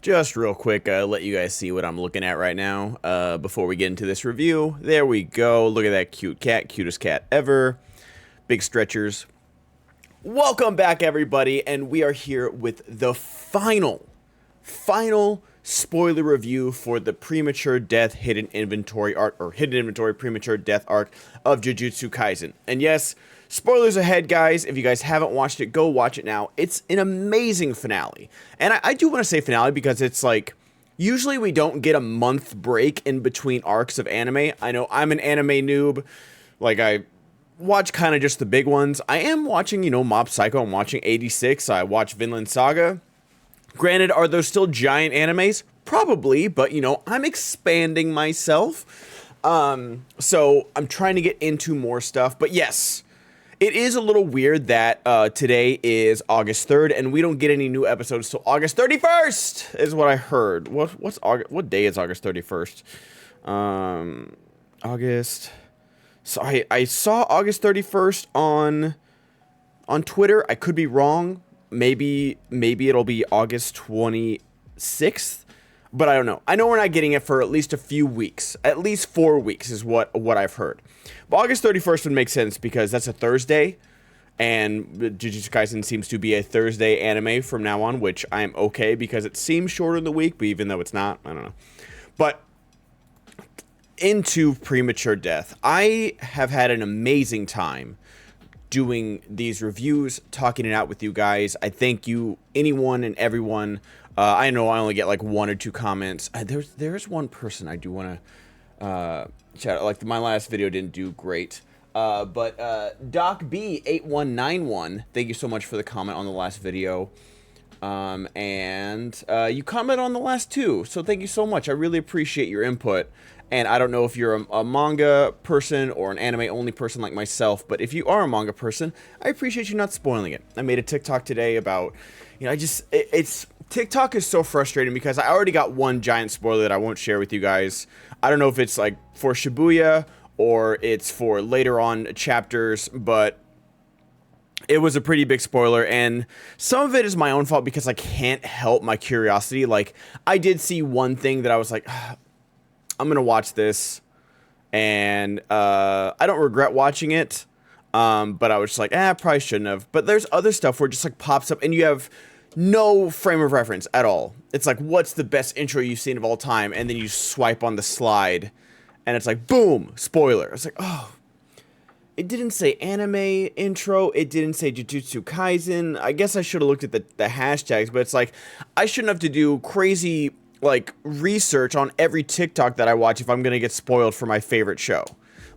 Just real quick, let you guys see what I'm looking at right now before we get into this review. There we go. Look at that cute cat. Cutest cat ever. Big stretchers. Welcome back, everybody, and we are here with the final spoiler review for the Premature Death Hidden Inventory arc, or Hidden Inventory Premature Death arc of Jujutsu Kaisen. And yes, spoilers ahead, guys. If you guys haven't watched it, go watch it now. It's an amazing finale. And I do want to say finale because it's like, usually we don't get a month break in between arcs of anime. I know I'm an anime noob. Like, I watch kind of just the big ones. I am watching, Mob Psycho. I'm watching 86. I watch Vinland Saga. Granted, are those still giant animes? Probably, but, I'm expanding myself. So I'm trying to get into more stuff. But yes, it is a little weird that today is August 3rd, and we don't get any new episodes till August 31st, is what I heard. What day is August 31st? August... So I saw August 31st on Twitter. I could be wrong. Maybe it'll be August 26th, but I don't know. I know we're not getting it for at least a few weeks. At least 4 weeks is what I've heard. But August 31st would make sense because that's a Thursday, and Jujutsu Kaisen seems to be a Thursday anime from now on, which I am okay because it seems shorter in the week, but even though it's not, I don't know. But into Premature Death. I have had an amazing time doing these reviews, talking it out with you guys. I thank you, anyone and everyone. I know I only get like 1 or 2 comments. There's one person I do want to chat. Like, my last video didn't do great. But Doc B8191, thank you so much for the comment on the last video. And you comment on the last 2, so thank you so much. I really appreciate your input. And I don't know if you're a manga person or an anime-only person like myself, but if you are a manga person, I appreciate you not spoiling it. I made a TikTok today about, TikTok is so frustrating because I already got one giant spoiler that I won't share with you guys. I don't know if it's like for Shibuya or it's for later on chapters, but it was a pretty big spoiler, and some of it is my own fault because I can't help my curiosity. Like, I did see one thing that I was like, I'm gonna watch this, and I don't regret watching it, but I was just like, I probably shouldn't have. But there's other stuff where it just like pops up, and you have no frame of reference at all. It's like, what's the best intro you've seen of all time? And then you swipe on the slide, and it's like, boom, spoiler. It's like, oh, it didn't say anime intro. It didn't say Jujutsu Kaisen. I guess I should have looked at the hashtags, but it's like, I shouldn't have to do crazy like research on every TikTok that I watch if I'm gonna get spoiled for my favorite show.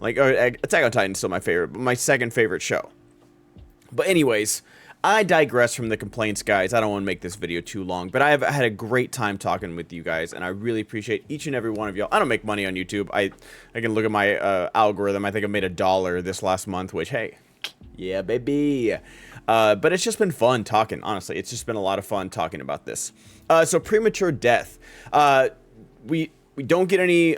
Like, Attack on Titan is still my favorite, but my second favorite show. But anyways, I digress from the complaints, guys. I don't want to make this video too long, but I've had a great time talking with you guys, and I really appreciate each and every one of y'all. I don't make money on YouTube. I can look at my algorithm. I think I made $1 this last month, which, hey, yeah, baby. But it's just been fun talking, honestly. It's just been a lot of fun talking about this. So Premature Death. We don't get any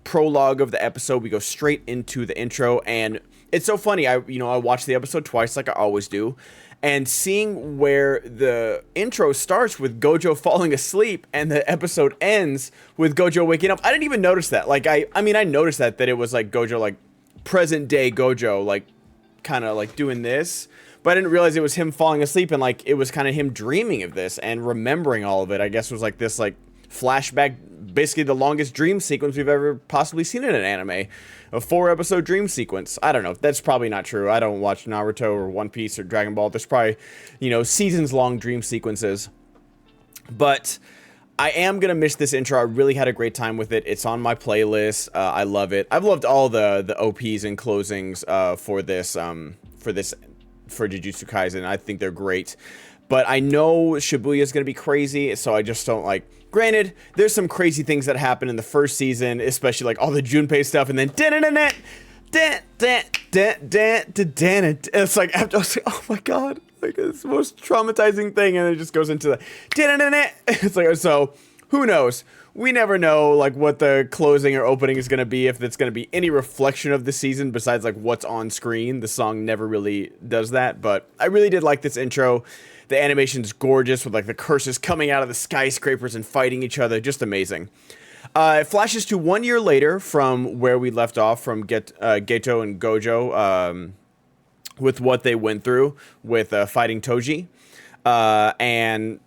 prologue of the episode. We go straight into the intro, and it's so funny. I watched the episode twice like I always do, and seeing where the intro starts with Gojo falling asleep and the episode ends with Gojo waking up. I didn't even notice that. Like, I noticed that it was like Gojo, like present day Gojo, like kind of like doing this. But I didn't realize it was him falling asleep, and like it was kind of him dreaming of this and remembering all of it. I guess it was like this like flashback, basically the longest dream sequence we've ever possibly seen in an anime. A 4-episode dream sequence. I don't know. That's probably not true. I don't watch Naruto or One Piece or Dragon Ball. There's probably, seasons long dream sequences. But I am going to miss this intro. I really had a great time with it. It's on my playlist. I love it. I've loved all the OPs and closings for Jujutsu Kaisen. I think they're great. But I know Shibuya is going to be crazy, so I just don't like... Granted, there's some crazy things that happen in the first season, especially like all the Junpei stuff, and then... It's like, after I was like, oh my god, like it's the most traumatizing thing, and it just goes into the... It's like, so, who knows? we never know like what the closing or opening is going to be, if it's going to be any reflection of the season besides like what's on screen. The song never really does that, but I really did like this intro. The animation's gorgeous with like the curses coming out of the skyscrapers and fighting each other. Just amazing. It flashes to 1 year later from where we left off from Geto and Gojo, with what they went through with fighting Toji. And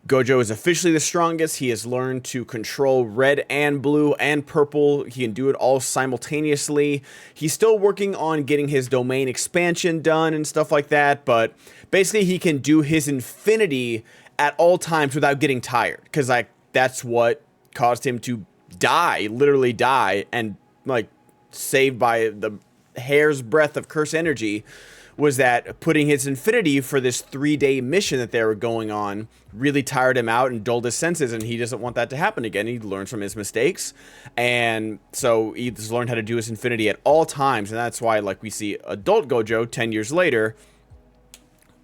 Gojo is officially the strongest. He has learned to control red and blue and purple. He can do it all simultaneously. He's still working on getting his domain expansion done and stuff like that, but basically he can do his infinity at all times without getting tired, because like that's what caused him to die, literally die, and like saved by the hair's breadth of curse energy, was that putting his infinity for this 3-day mission that they were going on really tired him out and dulled his senses, and he doesn't want that to happen again. He learns from his mistakes, and so he's learned how to do his infinity at all times, and that's why like we see adult Gojo 10 years later,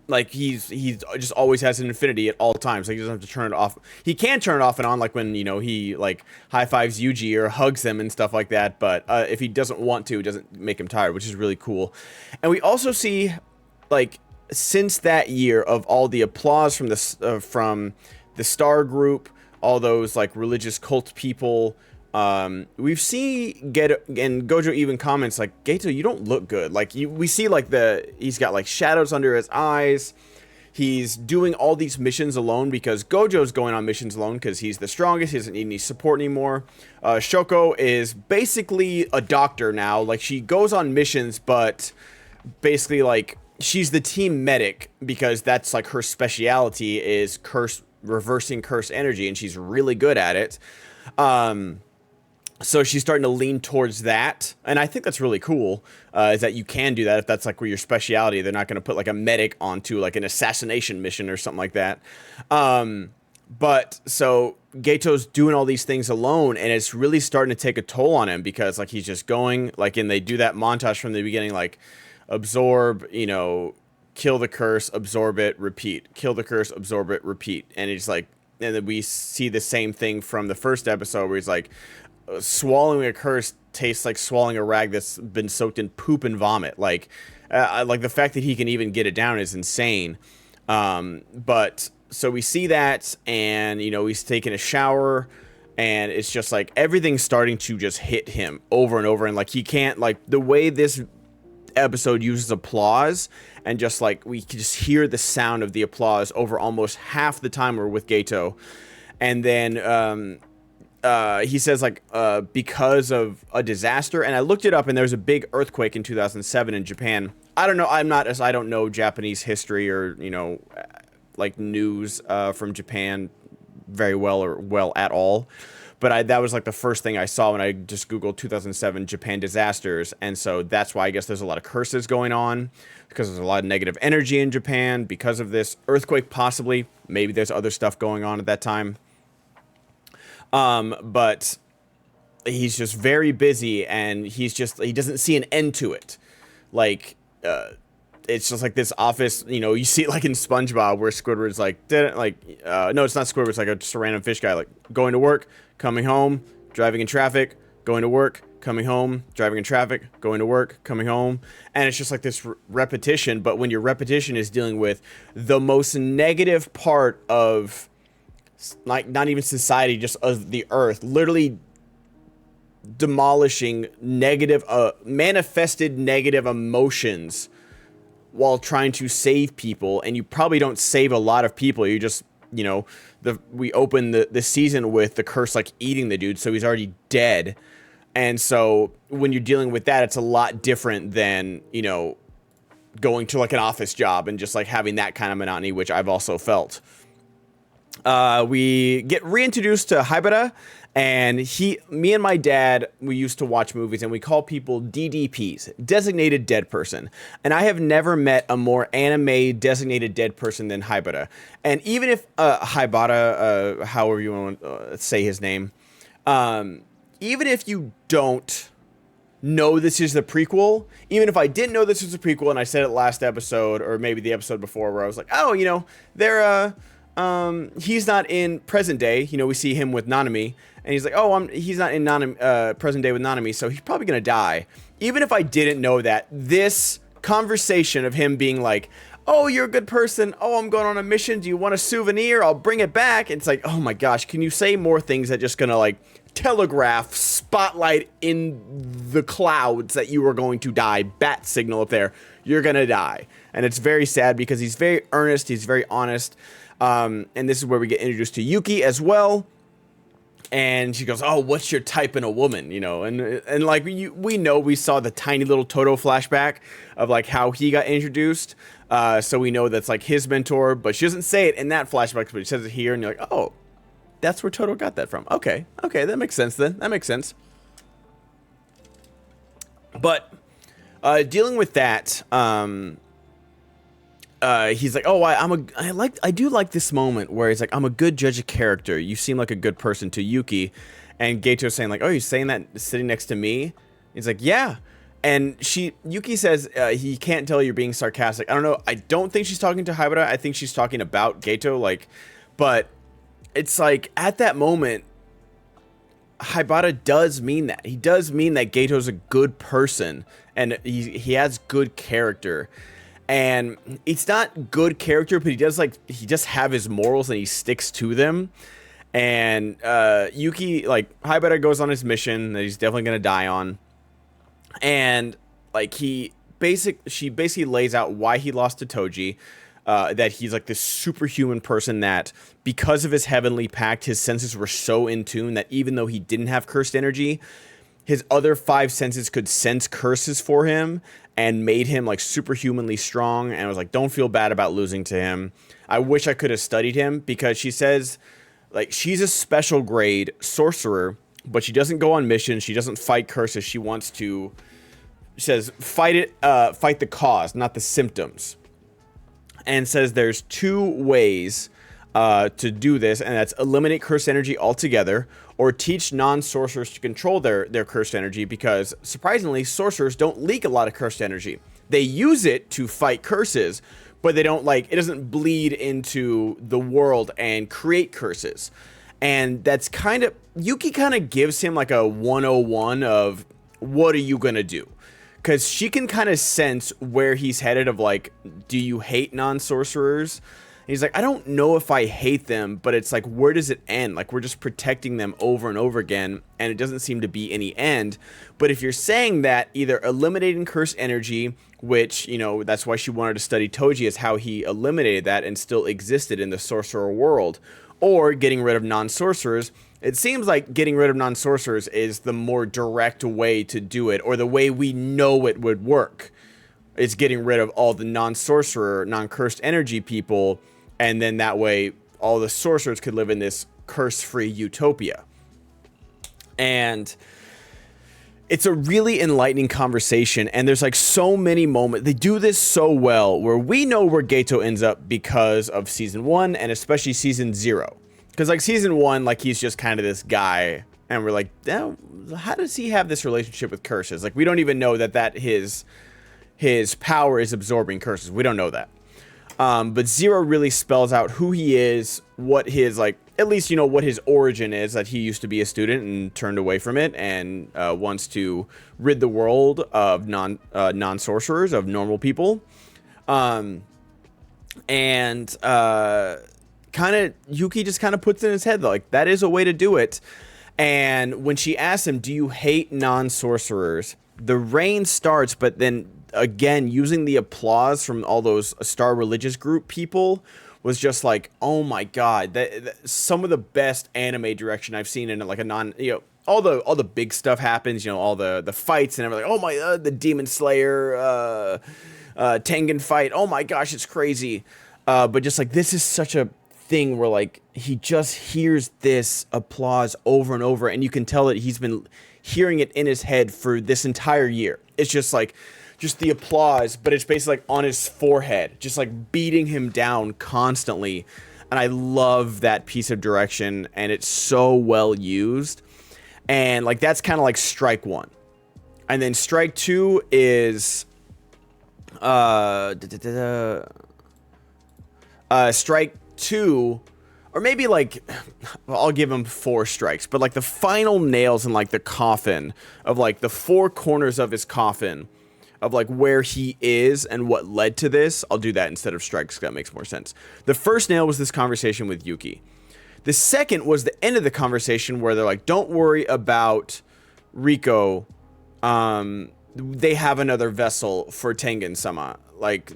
like he's just always has an infinity at all times. Like he doesn't have to turn it off. He can turn it off and on, like when, you know, he like high fives Yuji or hugs them and stuff like that. But if he doesn't want to, it doesn't make him tired, which is really cool. And we also see, like, since that year of all the applause from the Star Group, all those like religious cult people. We've seen Geto, and Gojo even comments like, Geto, you don't look good. Like we see like he's got like shadows under his eyes. He's doing all these missions alone because Gojo's going on missions alone because he's the strongest. He doesn't need any support anymore. Shoko is basically a doctor now. Like she goes on missions, but basically like she's the team medic because that's like her specialty is reversing curse energy, and she's really good at it. So she's starting to lean towards that, and I think that's really cool, is that you can do that if that's like where your specialty. They're not going to put like a medic onto like an assassination mission or something like that. But so Geto's doing all these things alone, and it's really starting to take a toll on him because like he's just going, like, and they do that montage from the beginning, like absorb, you know, kill the curse, absorb it, repeat, kill the curse, absorb it, repeat. And it's like, and then we see the same thing from the first episode where he's like, swallowing a curse tastes like swallowing a rag that's been soaked in poop and vomit. Like the fact that he can even get it down is insane. But so we see that, and you know, he's taking a shower, and it's just like everything's starting to just hit him over and over, and like he can't, like the way this episode uses applause, and just like we can just hear the sound of the applause over almost half the time we're with Geto. And then he says like because of a disaster, and I looked it up, and there was a big earthquake in 2007 in Japan. I don't know, I don't know Japanese history or, you know, like news from Japan very well or well at all, but that was like the first thing I saw when I just googled 2007 Japan disasters. And so that's why I guess there's a lot of curses going on, because there's a lot of negative energy in Japan because of this earthquake. Possibly, maybe there's other stuff going on at that time. But he's just very busy, and he doesn't see an end to it. Like, it's just like this office, you know, you see it like in SpongeBob where Squidward's like, no, it's not Squidward, it's like just a random fish guy, like going to work, coming home, driving in traffic, going to work, coming home, driving in traffic, going to work, coming home. And it's just like this repetition. But when your repetition is dealing with the most negative part of, like, not even society, just of the earth, literally demolishing negative, manifested negative emotions while trying to save people, and you probably don't save a lot of people. You just, you know, we open the season with the curse like eating the dude, so he's already dead. And so when you're dealing with that, it's a lot different than, you know, going to like an office job and just like having that kind of monotony, which I've also felt. We get reintroduced to Haibara, and me and my dad, we used to watch movies, and we call people DDPs, designated dead person. And I have never met a more anime designated dead person than Haibara. And even if Haibara, however you want to say his name, even if you don't know this is the prequel, even if I didn't know this was a prequel, and I said it last episode, or maybe the episode before, where I was like, oh, you know, he's not in present day. You know, we see him with Nanami, and he's like, oh, he's not in present day with Nanami, so he's probably gonna die. Even if I didn't know that, this conversation of him being like, oh, you're a good person, oh, I'm going on a mission, do you want a souvenir, I'll bring it back. It's like, oh my gosh, can you say more things that just gonna like telegraph, spotlight in the clouds that you are going to die, bat signal up there, you're gonna die. And it's very sad because he's very earnest, he's very honest. And this is where we get introduced to Yuki as well. And she goes, oh, what's your type in a woman, you know? And like we know, we saw the tiny little Toto flashback of like how he got introduced. So we know that's like his mentor, but she doesn't say it in that flashback, but she says it here, and you're like, oh, that's where Toto got that from. Okay, that makes sense then. That makes sense. But dealing with that, he's like, oh, I do like this moment where he's like, I'm a good judge of character. You seem like a good person to Yuki. And Geito's saying like, oh, you're saying that sitting next to me? He's like, yeah. And Yuki says he can't tell you're being sarcastic. I don't know. I don't think she's talking to Haibara. I think she's talking about Geito. Like, but it's like at that moment, Haibara does mean that. He does mean that Geito's a good person and he has good character. And it's not good character, but he just have his morals and he sticks to them. And Yuki, like, Haibara goes on his mission that he's definitely gonna die on. And like she basically lays out why he lost to Toji. That he's like this superhuman person that because of his heavenly pact, his senses were so in tune that even though he didn't have cursed energy, his other 5 senses could sense curses for him and made him like superhumanly strong. And I was like, don't feel bad about losing to him. I wish I could have studied him, because she says like she's a special grade sorcerer, but she doesn't go on missions. She doesn't fight curses. She wants to, she says, fight the cause, not the symptoms. And says there's 2 ways to do this, and that's eliminate cursed energy altogether, or teach non-sorcerers to control their cursed energy, because surprisingly, sorcerers don't leak a lot of cursed energy. They use it to fight curses, but they don't it doesn't bleed into the world and create curses. And that's kind of, Yuki kind of gives him like a 101 of what are you gonna do? Because she can kind of sense where he's headed of like, do you hate non-sorcerers? And he's like, I don't know if I hate them, but it's like, where does it end? Like, we're just protecting them over and over again, and it doesn't seem to be any end. But if you're saying that, either eliminating cursed energy, which, you know, that's why she wanted to study Toji, is how he eliminated that and still existed in the sorcerer world, or getting rid of non-sorcerers. It seems like getting rid of non-sorcerers is the more direct way to do it, or the way we know it would work. It's getting rid of all the non-sorcerer, non-cursed energy people, and then that way all the sorcerers could live in this curse-free utopia. And it's a really enlightening conversation, and there's like so many moments. They do this so well where we know where Geito ends up because of season 1 and especially season 0. Because like season 1, like he's just kind of this guy, and we're like, how does he have this relationship with curses? Like we don't even know that his power is absorbing curses. We don't know that. But 0 really spells out who he is, what his, like, at least, you know, what his origin is, that he used to be a student and turned away from it and wants to rid the world of non-sorcerers, of normal people. And kind of, Yuki just kind of puts in his head, like, that is a way to do it. And when she asks him, do you hate non-sorcerers? The rain starts, but then again, using the applause from all those Star Religious Group people was just like, oh my god, that some of the best anime direction I've seen in like a you know, all the big stuff happens, you know, all the fights and everything. Oh my, the Demon Slayer, Tengen fight. Oh my gosh, it's crazy. But just like, this is such a thing where like he just hears this applause over and over, and you can tell that he's been hearing it in his head for this entire year. It's just like, just the applause, but it's basically like on his forehead, just like beating him down constantly. And I love that piece of direction, and it's so well used. And like, that's kind of like strike 1. And then strike 2 is strike 2 or maybe like, well, I'll give him 4 strikes, but like the final nails in like the coffin of like the 4 corners of his coffin of like where he is and what led to this, I'll do that instead of strikes. That makes more sense. The first nail was this conversation with Yuki. The second was the end of the conversation where they're like, don't worry about Rico. They have another vessel for Tengen-sama. Like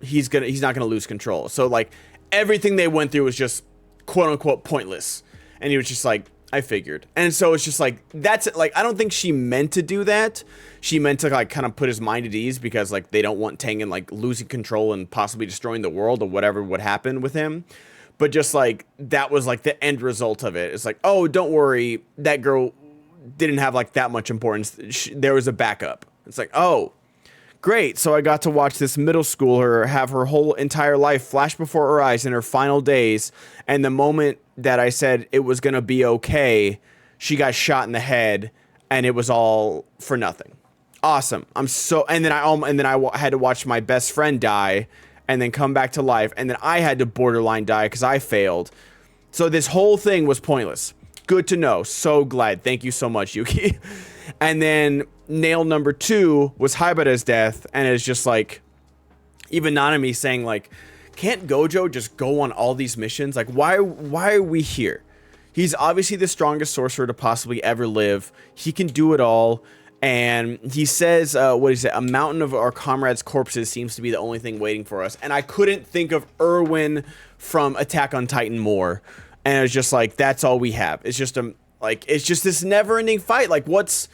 he's not gonna lose control. So like everything they went through was just quote unquote pointless. And he was just like, I figured. And so it's just like, that's it. Like, I don't think she meant to do that. She meant to like kind of put his mind at ease because like they don't want Tengen like losing control and possibly destroying the world or whatever would happen with him. But just like, that was like the end result of it. It's like, oh, don't worry. That girl didn't have like that much importance. There was a backup. It's like, oh, great. So I got to watch this middle schooler have her whole entire life flash before her eyes in her final days. And the moment that I said it was going to be okay, she got shot in the head and it was all for nothing. Awesome. And then I had to watch my best friend die and then come back to life. And then I had to borderline die because I failed. So this whole thing was pointless. Good to know. So glad. Thank you so much, Yuki. And then nail number 2 was Haibara's death. And it's just like, even Nanami saying like, can't Gojo just go on all these missions? Like, why are we here? He's obviously the strongest sorcerer to possibly ever live. He can do it all. And he says, what is it? A mountain of our comrades' corpses seems to be the only thing waiting for us. And I couldn't think of Erwin from Attack on Titan more. And it was just like, that's all we have. It's just it's just this never-ending fight. Like, what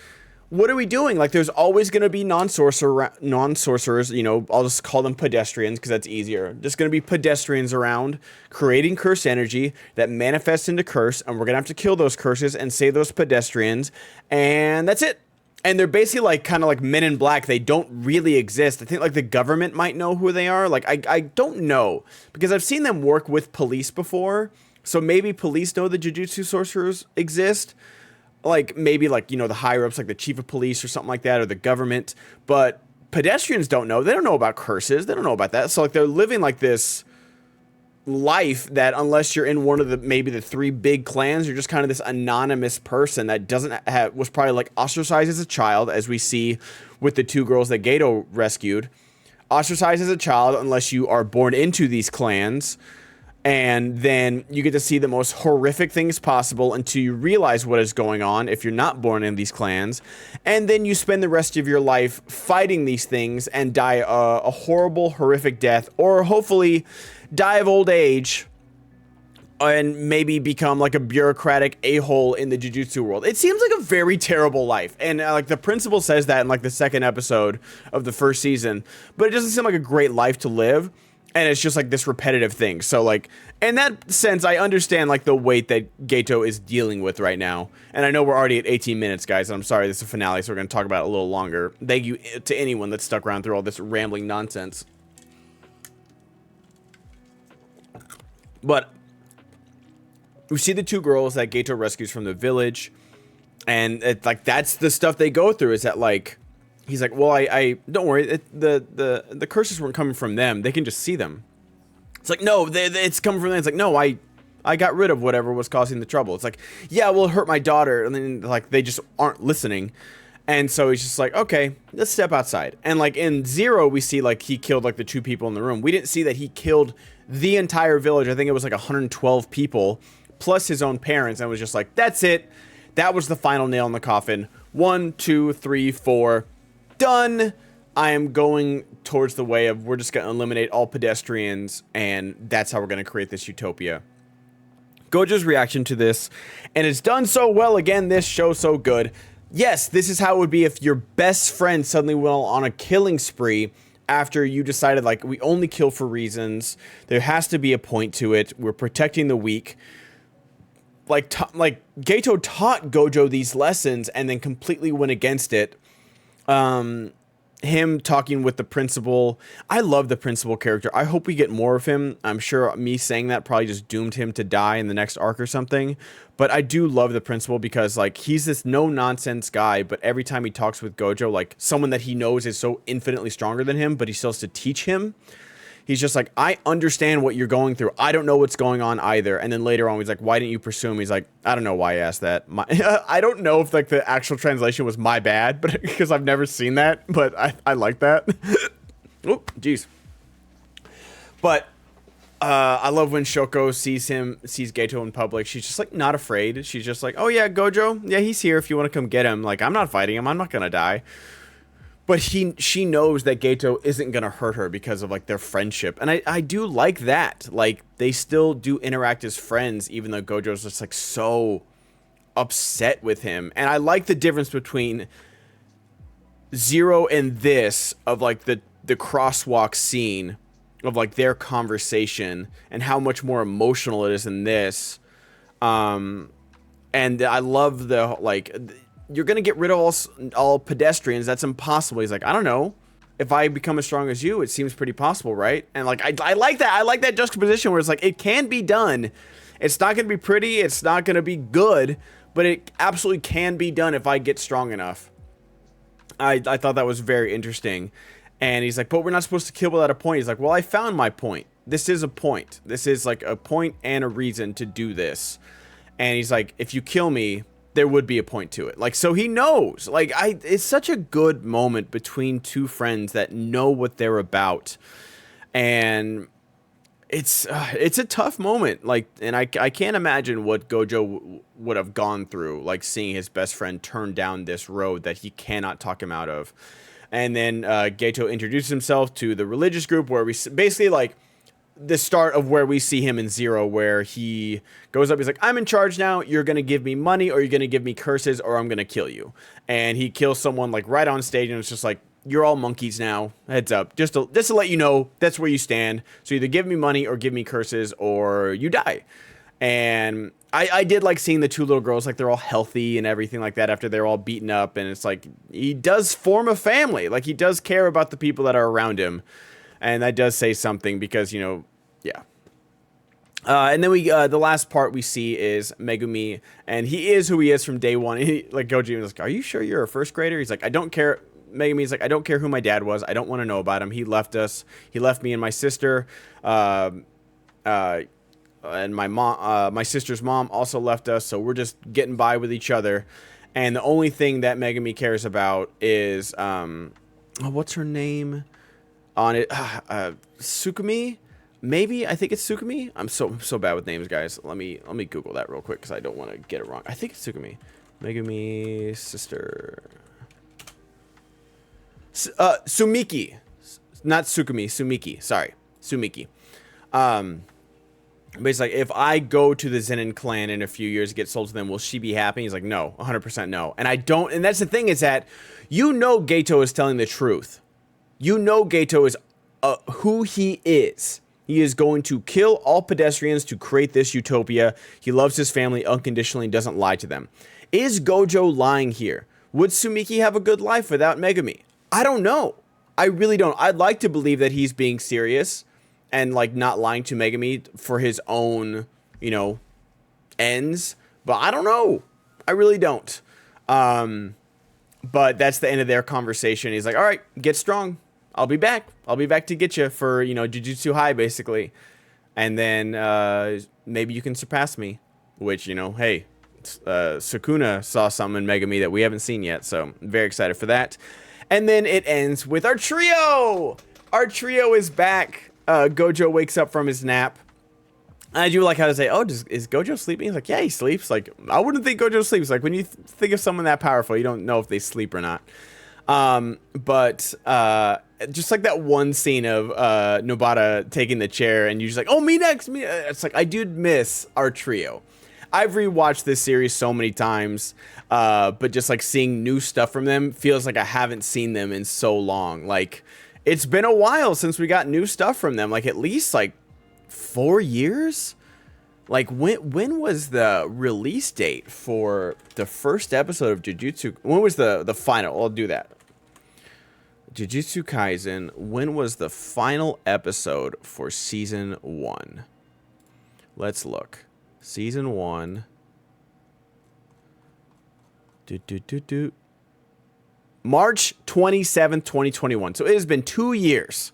are we doing? Like, there's always going to be non-sorcerers, you know, I'll just call them pedestrians because that's easier. Just going to be pedestrians around creating curse energy that manifests into curse. And we're going to have to kill those curses and save those pedestrians. And that's it. And they're basically like kind of like Men in Black. They don't really exist. I think like the government might know who they are. Like, I don't know because I've seen them work with police before. So maybe police know the Jujutsu sorcerers exist. Like maybe like, you know, the higher ups, like the chief of police or something like that, or the government. But pedestrians don't know. They don't know about curses. They don't know about that. So like they're living like this life that unless you're in one of the maybe the 3 big clans, you're just kind of this anonymous person that was probably like ostracized as a child, as we see with the 2 girls that Gato rescued. Ostracized as a child unless you are born into these clans. And then you get to see the most horrific things possible until you realize what is going on if you're not born in these clans. And then you spend the rest of your life fighting these things and die a horrible, horrific death. Or hopefully die of old age and maybe become like a bureaucratic a-hole in the Jujutsu world. It seems like a very terrible life. And like the principal says that in like the 2nd episode of the 1st season. But it doesn't seem like a great life to live. And it's just like this repetitive thing. So like, in that sense, I understand like the weight that Gato is dealing with right now. And I know we're already at 18 minutes, guys. And I'm sorry, this is a finale, so we're going to talk about it a little longer. Thank you to anyone that stuck around through all this rambling nonsense. But we see the 2 girls that Gato rescues from the village. And it's like, that's the stuff they go through, is that like, he's like, well, I don't worry. The curses weren't coming from them. They can just see them. It's like, no, it's coming from them. It's like, no, I got rid of whatever was causing the trouble. It's like, yeah, well, it hurt my daughter. And then like, they just aren't listening. And so he's just like, okay, let's step outside. And like in Zero, we see like he killed like the 2 people in the room. We didn't see that he killed the entire village. I think it was like 112 people plus his own parents. And it was just like, that's it. That was the final nail in the coffin. 1, 2, 3, 4. Done. I am going towards the way of we're just going to eliminate all pedestrians, and that's how we're going to create this utopia. Gojo's reaction to this, and it's done so well again, this show so good. Yes, this is how it would be if your best friend suddenly went on a killing spree after you decided, like, we only kill for reasons. There has to be a point to it. We're protecting the weak. Like Gato taught Gojo these lessons and then completely went against it. Him talking with the principal. I love the principal character. I hope we get more of him. I'm sure me saying that probably just doomed him to die in the next arc or something. But I do love the principal because like he's this no-nonsense guy, but every time he talks with Gojo, like someone that he knows is so infinitely stronger than him, but he still has to teach him. he's just like, I understand what you're going through. I don't know what's going on either. And then later on, he's like, why didn't you pursue him? He's like, I don't know why you asked that. I don't know if like the actual translation was my bad, but because I've never seen that, but I like that. Oh, jeez. But I love when Shoko sees Geto in public. She's just like not afraid. She's just like, oh yeah, Gojo, yeah, he's here if you want to come get him. Like, I'm not fighting him. I'm not gonna die. But she knows that Geto isn't gonna hurt her because of like their friendship, and I do like that. Like, they still do interact as friends, even though Gojo's just like so upset with him. And I like the difference between Zero and this, of like the crosswalk scene of like their conversation, and how much more emotional it is in this. And I love the like, you're gonna get rid of all pedestrians. That's impossible. He's like, I don't know. If I become as strong as you, it seems pretty possible, right? And like, I like that. I like that juxtaposition where it's like, it can be done. It's not gonna be pretty. It's not gonna be good, but it absolutely can be done if I get strong enough. I thought that was very interesting. And he's like, but we're not supposed to kill without a point. He's like, well, I found my point. This is a point. This is like a point and a reason to do this. And he's like, if you kill me, there would be a point to it. Like, so he knows. Like, it's such a good moment between two friends that know what they're about. And it's a tough moment. Like, and I can't imagine what Gojo would have gone through, like seeing his best friend turn down this road that he cannot talk him out of. And then Geto introduces himself to the religious group, where we basically like the start of where we see him in Zero, where he goes up, he's like, I'm in charge now, you're gonna give me money, or you're gonna give me curses, or I'm gonna kill you. And he kills someone like right on stage, and it's just like, you're all monkeys now, heads up, just to let you know that's where you stand. So either give me money or give me curses, or you die. And I did like seeing the two little girls, like they're all healthy and everything like that after they're all beaten up. And it's like, he does form a family. Like, he does care about the people that are around him. And that does say something, because, you know, yeah. And then the last part we see is Megumi, and he is who he is from day one. He, like, Gojo was like, are you sure you're a first grader? He's like, I don't care. Megumi's like, I don't care who my dad was. I don't want to know about him. He left us. He left me and my sister. And my mom, my sister's mom also left us. So we're just getting by with each other. And the only thing that Megumi cares about is, what's her name on it? Sukumi? Maybe. I think it's Sukumi. I'm so bad with names, guys. Let me Google that real quick, because I don't want to get it wrong. I think it's Sukumi. Megumi's sister. Sumiki. Not Sukumi. Sumiki. Sorry. Sumiki. But it's like, if I go to the Zenin clan in a few years, get sold to them, will she be happy? He's like, no, 100% no. And I don't, and that's the thing, is that, you know, Geto is telling the truth. You know, Geto is who he is. He is going to kill all pedestrians to create this utopia. He loves his family unconditionally and doesn't lie to them. Is Gojo lying here? Would Sumiki have a good life without Megumi? I don't know. I really don't. I'd like to believe that he's being serious and like not lying to Megumi for his own, you know, ends. But I don't know. I really don't. But that's the end of their conversation. He's like, all right, get strong. I'll be back. I'll be back to get you for, you know, Jujutsu High, basically. And then maybe you can surpass me. Which, you know, hey, Sukuna saw something in Megumi that we haven't seen yet. So I'm very excited for that. And then it ends with our trio. Our trio is back. Gojo wakes up from his nap. And I do like how to say, oh, is Gojo sleeping? He's like, yeah, he sleeps. Like, I wouldn't think Gojo sleeps. Like, when you think of someone that powerful, you don't know if they sleep or not. But just like that one scene of Nobata taking the chair, and you're just like, oh, me next. Me. It's like, I do miss our trio. I've rewatched this series so many times, but just like seeing new stuff from them feels like I haven't seen them in so long. Like, it's been a while since we got new stuff from them. Like, at least like 4 years. Like, when was the release date for the first episode of Jujutsu? When was the final? I'll do that. Jujutsu Kaisen. When was the final episode for season 1? Let's look. Season 1. March 27th, 2021. So it has been 2 years.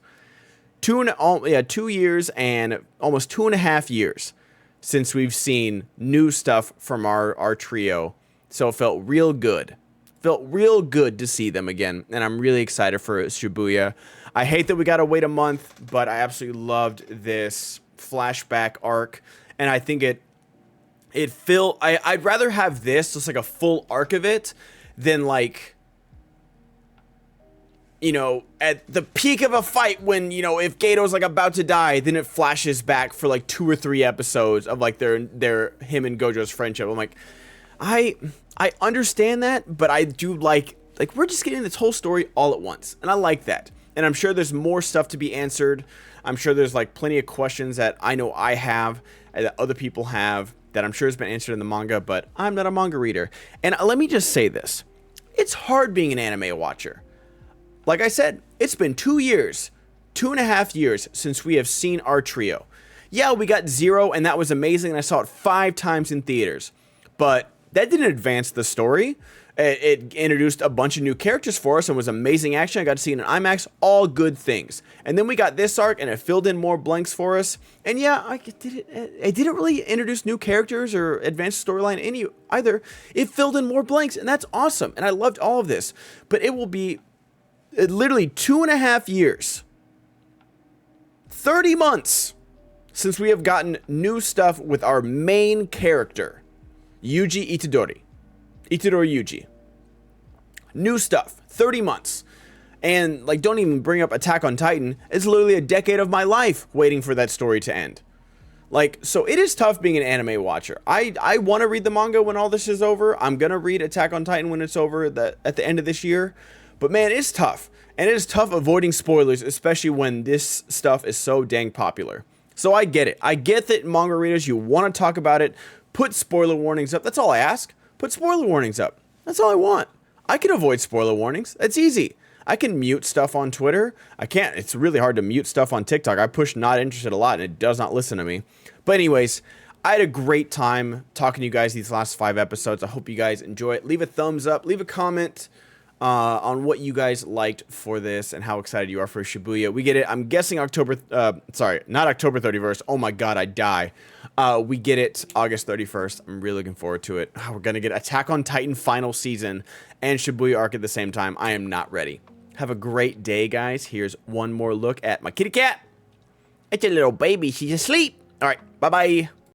2 years and almost 2.5 years since we've seen new stuff from our trio. So it felt real good. Felt real good to see them again, and I'm really excited for Shibuya. I hate that we gotta wait a month, but I absolutely loved this flashback arc, and I think I'd rather have this, just like a full arc of it, than like, you know, at the peak of a fight when, you know, if Gato's like about to die, then it flashes back for like 2 or 3 episodes of like him and Gojo's friendship. I'm like, I understand that, but I do like we're just getting this whole story all at once, and I like that. And I'm sure there's more stuff to be answered. I'm sure there's like plenty of questions that I know I have, and that other people have, that I'm sure has been answered in the manga, but I'm not a manga reader. And let me just say this. It's hard being an anime watcher. Like I said, it's been 2 years, 2.5 years since we have seen our trio. Yeah, we got Zero, and that was amazing, and I saw it 5 times in theaters. But that didn't advance the story. It introduced a bunch of new characters for us and was amazing action. I got to see it in IMAX, all good things. And then we got this arc, and it filled in more blanks for us. And yeah, it didn't really introduce new characters or advance the storyline either. It filled in more blanks, and that's awesome. And I loved all of this. But it will be literally 2.5 years, 30 months since we have gotten new stuff with our main character, Yuji Itadori Yuji. New stuff, 30 months. And like, don't even bring up Attack on Titan. It's literally a decade of my life waiting for that story to end. Like, so it is tough being an anime watcher. I want to read the manga when all this is over. I'm going to read Attack on Titan when it's over at the end of this year. But man, it's tough. And it is tough avoiding spoilers, especially when this stuff is so dang popular. So I get it. I get that manga readers, you want to talk about it. Put spoiler warnings up. That's all I ask. Put spoiler warnings up. That's all I want. I can avoid spoiler warnings. It's easy. I can mute stuff on Twitter. I can't. It's really hard to mute stuff on TikTok. I push not interested a lot, and it does not listen to me. But anyways, I had a great time talking to you guys these last 5 episodes. I hope you guys enjoy it. Leave a thumbs up. Leave a comment on what you guys liked for this and how excited you are for Shibuya. We get it. I'm guessing not October 31st. Oh my God, I die. We get it August 31st. I'm really looking forward to it. We're going to get Attack on Titan final season and Shibuya arc at the same time. I am not ready. Have a great day, guys. Here's one more look at my kitty cat. It's a little baby. She's asleep. All right. Bye-bye.